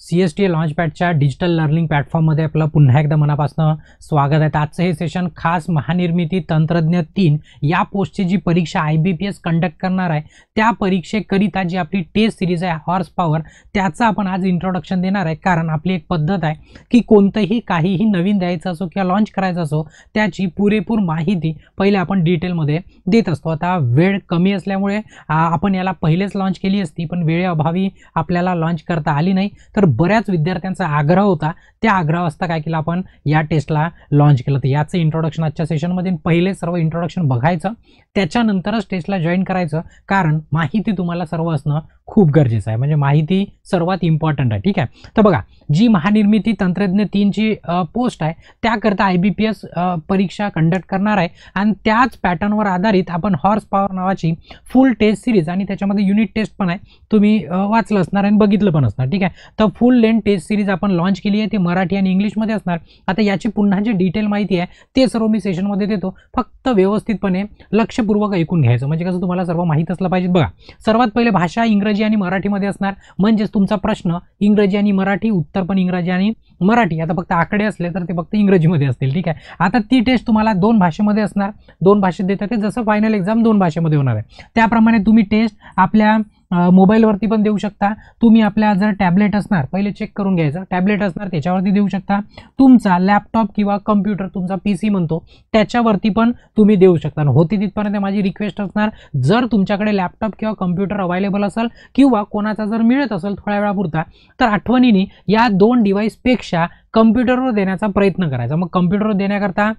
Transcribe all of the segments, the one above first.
CSTA लॉन्चपॅडच्या digital learning प्लॅटफॉर्ममध्ये आपलं पुन्हा एकदा मनापासून स्वागत आहे. आजचं हे सेशन खास महानिर्मिती तंत्रज्ञ 3 या पोस्टची जी परीक्षा IBPS कंडक्ट करणार आहे त्या परीक्षेकरिता जी आपली टेस्ट सिरीज आहे हॉर्स पॉवर, त्याचं आपण आज इंट्रोडक्शन देणार आहे. कारण आपली एक पद्धत आहे की कोणतंही काहीही नवीन द्यायचं असो किंवा लॉन्च करायचं असो त्याची पुरेपूर माहिती पहिले आपण डिटेलमध्ये देत असतो. आता वेळ कमी असल्यामुळे आपण याला पहिलेच लॉन्च केली असती, पण वेळेअभावी आपल्याला लॉन्च करता आली नाही. तर बऱ्याच विद्यार्थ्यांचा आग्रह होता, त्या आग्रहावस्था काय केलं आपण या टेस्टला लॉन्च केलं. तर याचं इंट्रोडक्शन आजच्या सेशनमध्ये पहिले सर्व इंट्रोडक्शन बघायचं, त्याच्यानंतरच टेस्टला जॉईन करायचं. कारण माहिती तुम्हाला सर्व असणं खूप गरजेचं आहे, म्हणजे माहिती सर्वात इम्पॉर्टंट आहे. ठीक आहे, तर बघा जी महानिर्मिती तंत्रज्ञ 3 ची पोस्ट आहे त्याकरता IBPS परीक्षा कंडक्ट करणार आहे आणि त्याच पॅटर्नवर आधारित आपण हॉर्स पॉवर नावाची फुल टेस्ट सिरीज आणि त्याच्यामध्ये युनिट टेस्ट पण आहे, तुम्ही वाचलं असणार आणि बघितलं पण असणार. ठीक आहे, तर फुल लेंथ टेस्ट सिरीज आपण लॉन्च केली आहे, ती मराठी आणि इंग्लिशमध्ये असणार. आता याची पुन्हा जी डिटेल माहिती आहे ते सर्व मी सेशनमध्ये देतो, फक्त व्यवस्थितपणे लक्षपूर्वक ऐकून घ्यायचं, म्हणजे कसं तुम्हाला सर्व माहीत असलं पाहिजे. बघा सर्वात पहिले भाषा इंग्रजी आणि मराठीमध्ये असणार, म्हणजेच तुमचा प्रश्न इंग्रजी आणि मराठी, उत्तर पण इंग्रजी आणि मराठी. आता फक्त आकडे असले तर ते फक्त इंग्रजीमध्ये असतील. ठीक आहे, आता ती टेस्ट तुम्हाला 2 भाषेमध्ये असणार, 2 भाषेत देतात ते, जसं फायनल एक्झाम 2 भाषेमध्ये होणार आहे त्याप्रमाणे तुम्ही टेस्ट आपल्या मोबाईलवरती पण देऊ शकता. तुम्ही आपल्या जर टॅबलेट असणार, पहिले चेक करून घ्यायचं, टॅबलेट असणार त्याच्यावरती देऊ शकता. तुमचा लॅपटॉप किंवा कम्प्युटर, तुमचा PC म्हणतो त्याच्यावरती पण तुम्ही देऊ शकता. होती तिथपर्यंत माझी रिक्वेस्ट असणार, जर तुमच्याकडे लॅपटॉप किंवा कम्प्युटर अवेलेबल असेल किंवा कोणाचा जर मिळत असेल थोड्या वेळापुरता, तर आठवणीने या 2 डिव्हाइसपेक्षा कम्प्युटरवर देण्याचा प्रयत्न करायचा. मग कम्प्युटरवर देण्याकरता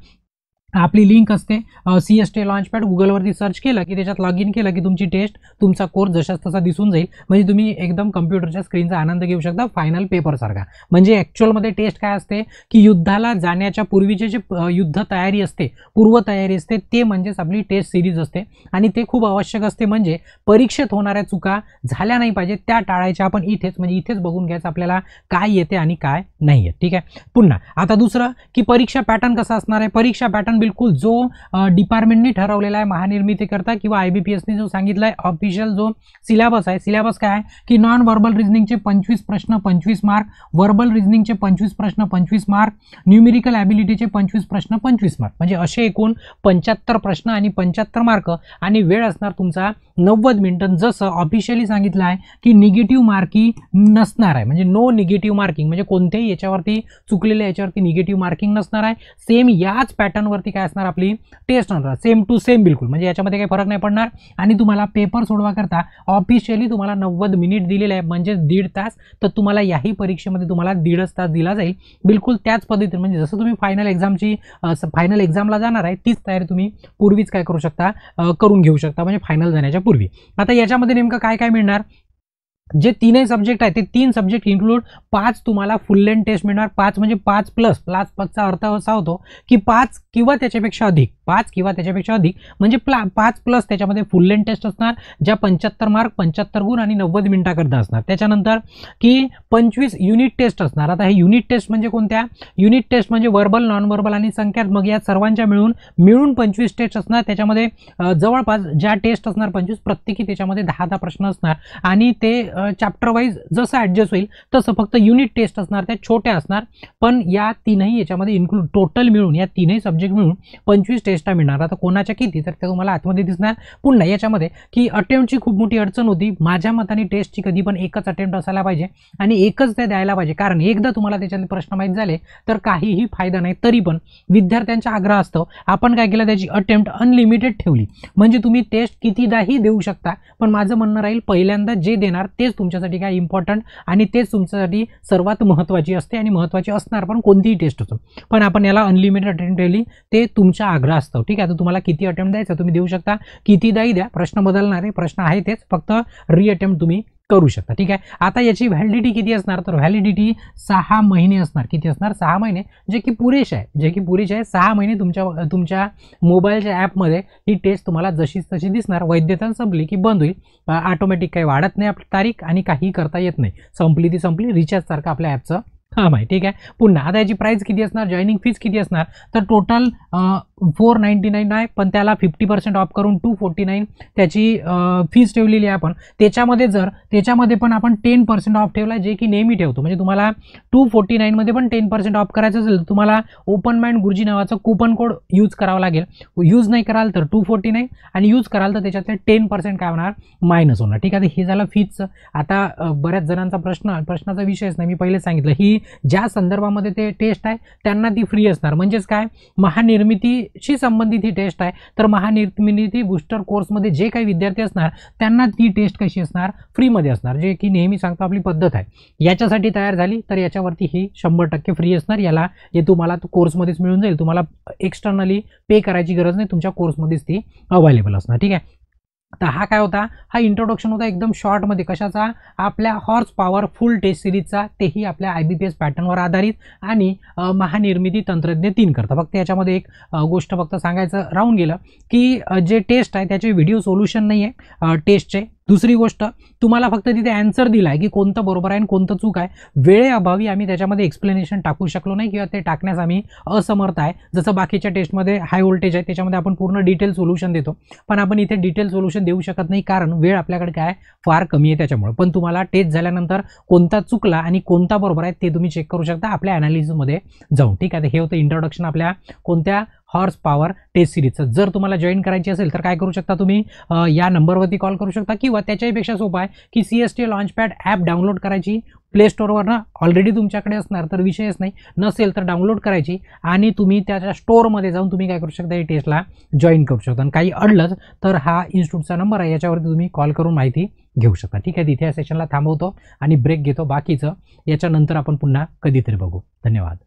आपली लिंक असते CSTA लॉन्चपॅड, गुगलवरती सर्च केलं की त्याच्यात लॉग इन केलं की तुमची टेस्ट, तुमचा कोर्स जशाच तसा दिसून जाईल. म्हणजे तुम्ही एकदम कम्प्युटरच्या स्क्रीनचा आनंद घेऊ शकता फायनल पेपरसारखा. म्हणजे ॲक्च्युअलमध्ये टेस्ट काय असते की युद्धाला जाण्याच्या पूर्वीचे जे युद्ध तयारी असते, पूर्वतयारी असते, ते म्हणजेच आपली टेस्ट सिरीज असते आणि ते खूप आवश्यक असते. म्हणजे परीक्षेत होणाऱ्या चुका झाल्या नाही पाहिजे, त्या टाळायच्या आपण इथेच, म्हणजे इथेच बघून घ्यायचं आपल्याला काय येते आणि काय नाही येत. ठीक आहे, पुन्हा आता दुसरं की परीक्षा पॅटर्न कसा असणार आहे. परीक्षा पॅटर्न बिलकुल जो डिपार्टमेंटनी ठरवलेला आहे महानिर्मिती करता किंवा IBPSने जो सांगितला आहे ऑफिशियल जो सिलेबस आहे, सिलेबस काय आहे की नॉन वर्बल रिझनिंगचे 25 प्रश्न 25 मार्क, वर्बल रिझनिंगचे 25 प्रश्न 25 मार्क, न्यूमेरिकल ॲबिलिटीचे 25 प्रश्न 25 मार्क, म्हणजे असे एकूण 75 प्रश्न आणि 75 मार्क. आणि वेळ असणार तुमचा 90 मिनिटं. जसं ऑफिशियली सांगितलं आहे की निगेटिव्ह मार्किंग नसणार आहे, म्हणजे नो निगेटिव्ह मार्किंग, म्हणजे कोणत्याही याच्यावरती चुकलेल्या याच्यावरती निगेटिव्ह मार्किंग नसणार आहे. सेम याच पॅटर्नवरती काय असणार आपली टेस्ट होणार, सेम टू सेम बिलकुल, म्हणजे याच्यामध्ये काही फरक नाही पडणार. आणि तुम्हाला पेपर सोडवा करता ऑफिशियली तुम्हाला 90 मिनिट दिलेले आहे, म्हणजे 1.5 तास. तर तुम्हाला याही परीक्षेमध्ये तुम्हाला 1.5 तास दिला जाईल, बिलकुल त्याच पद्धतीने. म्हणजे जसं तुम्ही फायनल एक्झामला जाणार आहे तीच तयारी तुम्ही पूर्वीच काय करू शकता, करून घेऊ शकता, म्हणजे फायनल जाण्याच्या पूर्वी. आता याच्यामध्ये नेमकं काय काय मिळणार, जे 3 सब्जेक्ट आहेत ते 3 सब्जेक्ट इन्क्लूड 5 तुम्हाला फुल लेंथ टेस्ट मिळणार. 5 म्हणजे 5 प्लस, प्लसचा अर्थ असा होतो की 5 किंवा त्याच्यापेक्षा अधिक, 5 किंवा त्याच्यापेक्षा अधिक म्हणजे 5 प्लस त्याच्यामध्ये फुल लेंथ टेस्ट असणार, ज्या 75 मार्क 75 गुण आणि 90 मिनिटाकरता असणार. त्याच्यानंतर की 25 युनिट टेस्ट असणार. आता हे युनिट टेस्ट म्हणजे कोणत्या, युनिट टेस्ट म्हणजे वर्बल, नॉन वर्बल आणि संख्यात्मक या सर्वांच्या मिळून 25 टेस्ट असणार. त्याच्यामध्ये जवळपास ज्या टेस्ट असणार 25, प्रत्येकी त्याच्यामध्ये 10 प्रश्न असणार आणि ते चॅप्टर वाईज जसं ॲडजस्ट होईल तसं. फक्त युनिट टेस्ट असणार त्या छोट्या असणार, पण या 3ही याच्यामध्ये इन्क्लूड टोटल मिळून या 3ही सब्जेक्ट मिळून 25 टेस्टा मिळणार. आता कोणाच्या किती तर ते तुम्हाला आतमध्ये दिसणार. पुन्हा याच्यामध्ये की अटेम्प्टची खूप मोठी अडचण होती. माझ्या मताने टेस्टची कधी पण एकच अटेम्प्ट असायला पाहिजे आणि एकच ते द्यायला पाहिजे, कारण एकदा तुम्हाला त्याच्यातले प्रश्न माहीत झाले तर काहीही फायदा नाही. तरी पण विद्यार्थ्यांचा आग्रह असतो, आपण काय केलं त्याची अटेम्प्ट अनलिमिटेड ठेवली, म्हणजे तुम्ही टेस्ट कितीदाही देऊ शकता. पण माझं म्हणणं राहील पहिल्यांदा जे देणार तेच तुमच्यासाठी काय इम्पॉर्टंट आणि तेच तुमच्यासाठी सर्वात महत्त्वाची असते आणि महत्त्वाची असणार पण कोणतीही टेस्ट असो. पण आपण याला अनलिमिटेड अटेम्प्ट ठेवली, ते तुमचा आग्रह असतो. ठीक आहे, तर तुम्हाला किती अटेम्प्ट द्यायचा तुम्ही देऊ शकता, कितीदाही द्या, प्रश्न बदलणारे प्रश्न आहे तेच, फक्त रिअटेम्प्ट तुम्ही करू शकता. ठीक आहे, आता याची व्हॅलिडिटी किती असणार तर व्हॅलिडिटी 6 महिने असणार. किती असणार, 6 महिने, जे की पुरेसे आहे. 6 महिने तुमच्या मोबाईलच्या ॲपमध्ये ही टेस्ट तुम्हाला जशीच तशी दिसणार. वैधता संपली की बंद होईल, ऑटोमॅटिक काही वाढत नाही आपली तारीख आणि काही करता येत नाही. संपली ती संपली, रिचार्ज सारखं आपल्या ॲपचं काम आहे. ठीक आहे, पुन्हा आता याची प्राइस किती असणार, जॉईनिंग फीज किती असणार तर टोटल 499 आहे, पण त्याला 50% ऑफ करून 249 त्याची फीस ठेवलेली आहे आपण. त्याच्यामध्ये पण आपण 10% ऑफ ठेवला, जे की नेहमी ठेवतो. म्हणजे तुम्हाला 249 मध्ये पण 10% ऑफ करायचं असेल तुम्हाला ओपन माइंड गुरुजी नावाचं कुपन कोड यूज करावं लागेल. यूज नाही कराल तर 249 आणि यूज कराल तर त्याच्यातले 10% काय होणार, मायनस होणार. ठीक आहे, हे झालं फीजचं. आता बऱ्याच जणांचा प्रश्नाचा विषयच नाही, मी पहिले सांगितलं, ही ज्या संदर्भामध्ये ते टेस्ट आहे त्यांना ती फ्री असणार. म्हणजेच काय, महानिर्मितीशी संबंधित ही टेस्ट आहे. तर महानिर्मिती बूस्टर कोर्समध्ये जे काही विद्यार्थी असणार त्यांना ती टेस्ट कशी असणार, फ्रीमध्ये असणार, जे की नेहमी सांगतो आपली पद्धत आहे. याच्यासाठी तयार झाली तर याच्यावरती ही 100% फ्री असणार. याला हे तुम्हाला कोर्समध्येच मिळून जाईल, तुम्हाला एक्सटर्नली पे करायची गरज नाही, तुमच्या कोर्समध्येच ती अवेलेबल असणार. ठीक आहे, तर हा काय होता, हा इंट्रोडक्शन होता एकदम शॉर्टमध्ये. कशाचा, आपल्या हॉर्स पॉवर फुल टेस्ट सिरीजचा, तेही आपल्या IBPS पॅटर्नवर आधारित आणि महानिर्मिती तंत्रज्ञ 3 करता. फक्त याच्यामध्ये एक गोष्ट फक्त सांगायचं राहून गेलं की जे टेस्ट आहे त्याचे व्हिडिओ सोल्युशन नाही आहे टेस्टचे. दुसरी गोष्ट, तुम्हाला फक्त तिथे आन्सर दिला आहे की कोणतं बरोबर आहे आणि कोणतं चूक आहे. वेळेअभावी आम्ही त्याच्यामध्ये एक्सप्लेनेशन टाकू शकलो नाही किंवा ते टाकण्यास आम्ही असमर्थ आहे. जसं बाकीच्या टेस्टमध्ये हाय व्होल्टेज आहे त्याच्यामध्ये आपण पूर्ण डिटेल सोल्युशन देतो, पण आपण इथे डिटेल सोल्युशन देऊ शकत नाही, कारण वेळ आपल्याकडे काय फार कमी आहे त्याच्यामुळे. पण तुम्हाला टेस्ट झाल्यानंतर कोणता चुकला आणि कोणता बरोबर आहे ते तुम्ही चेक करू शकता आपल्या ॲनालिसिसमध्ये जाऊन. ठीक आहे, हे होतं इंट्रोडक्शन आपल्या कोणत्या हॉर्स पॉवर टेस्ट सिरीजचं. जर तुम्हाला जॉईन करायची असेल तर काय करू शकता तुम्ही, या नंबरवरती कॉल करू शकता, किंवा त्याच्यापेक्षा सोपं आहे की CST लॉन्चपॅड ॲप डाउनलोड करायची प्ले स्टोअरवरनं. ऑलरेडी तुमच्याकडे असणार तर विषयच नाही, नसेल तर डाउनलोड करायची आणि तुम्ही त्याच्या स्टोअरमध्ये जाऊन तुम्ही काय करू शकता, या टेस्टला जॉईन करू शकता. आणि काही अडलंच तर हा इन्स्टिट्यूटचा नंबर आहे, याच्यावरती तुम्ही कॉल करून माहिती घेऊ शकता. ठीक आहे, तिथे या सेशनला थांबवतो आणि ब्रेक घेतो. बाकीचं याच्यानंतर आपण पुन्हा कधीतरी बघू. धन्यवाद.